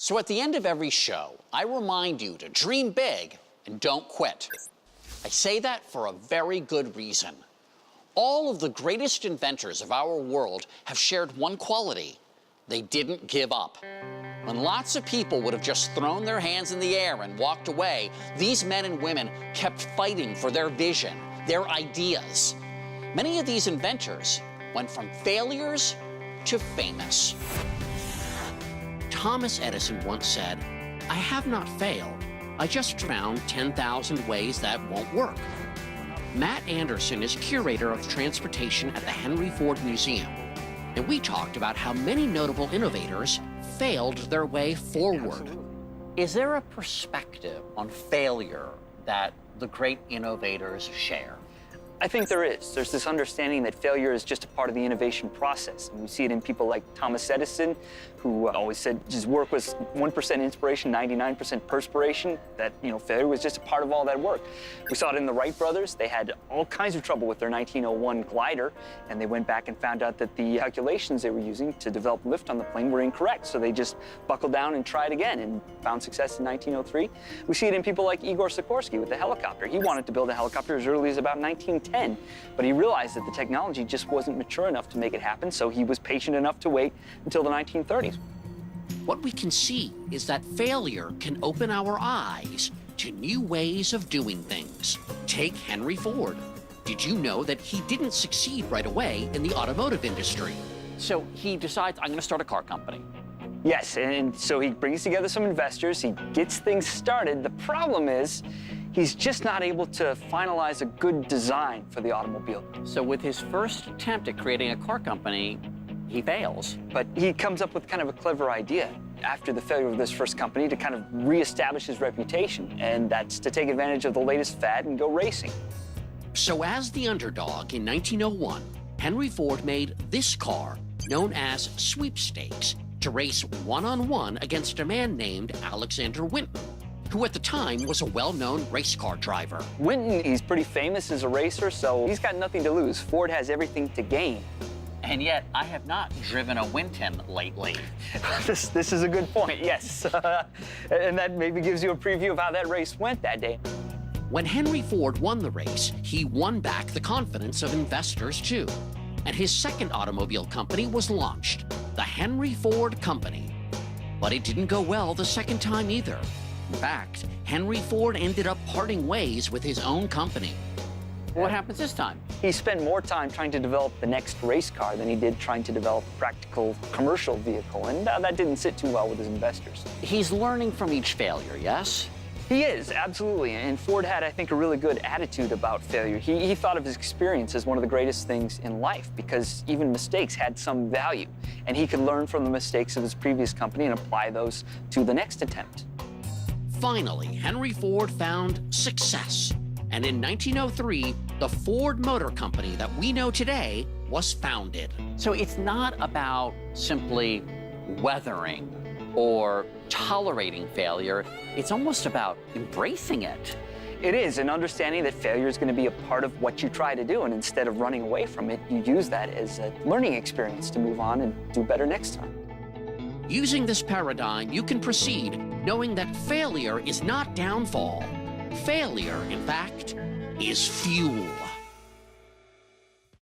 So at the end of every show, I remind you to dream big and don't quit. I say that for a very good reason. All of the greatest inventors of our world have shared one quality: they didn't give up. When lots of people would have just thrown their hands in the air and walked away, these men and women kept fighting for their vision, their ideas. Many of these inventors went from failures to famous. Thomas Edison once said, "I have not failed. I just found 10,000 ways that won't work." Matt Anderson is curator of transportation at the Henry Ford Museum, and we talked about how many notable innovators failed their way forward. Is there a perspective on failure that the great innovators share? I think there is. There's this understanding that failure is just a part of the innovation process. And we see it in people like Thomas Edison, who always said his work was 1% inspiration, 99% perspiration, that, failure was just a part of all that work. We saw it in the Wright brothers. They had all kinds of trouble with their 1901 glider, and they went back and found out that the calculations they were using to develop lift on the plane were incorrect. So they just buckled down and tried again and found success in 1903. We see it in people like Igor Sikorsky with the helicopter. He wanted to build a helicopter as early as about 1910, but he realized that the technology just wasn't mature enough to make it happen, so he was patient enough to wait until the 1930s. What we can see is that failure can open our eyes to new ways of doing things. Take Henry Ford. Did you know that he didn't succeed right away in the automotive industry? So he decides, I'm going to start a car company. Yes, and so he brings together some investors, he gets things started. The problem is, he's just not able to finalize a good design for the automobile. So with his first attempt at creating a car company, he fails. But he comes up with kind of a clever idea after the failure of this first company to kind of reestablish his reputation, and that's to take advantage of the latest fad and go racing. So as the underdog in 1901, Henry Ford made this car, known as Sweepstakes, to race one-on-one against a man named Alexander Winton, who at the time was a well-known race car driver. Winton, he's pretty famous as a racer, so he's got nothing to lose. Ford has everything to gain. And yet, I have not driven a Winton lately. This is a good point, yes. And that maybe gives you a preview of how that race went that day. When Henry Ford won the race, he won back the confidence of investors, too. And his second automobile company was launched, the Henry Ford Company. But it didn't go well the second time either. In fact, Henry Ford ended up parting ways with his own company. What happens this time? He spent more time trying to develop the next race car than he did trying to develop a practical commercial vehicle, and that didn't sit too well with his investors. He's learning from each failure, yes? He is, absolutely, and Ford had, I think, a really good attitude about failure. He thought of his experience as one of the greatest things in life because even mistakes had some value, and he could learn from the mistakes of his previous company and apply those to the next attempt. Finally, Henry Ford found success. And in 1903, the Ford Motor Company that we know today was founded. So it's not about simply weathering or tolerating failure. It's almost about embracing it. It is, and understanding that failure is going to be a part of what you try to do, and instead of running away from it, you use that as a learning experience to move on and do better next time. Using this paradigm, you can proceed knowing that failure is not downfall. Failure, in fact, is fuel.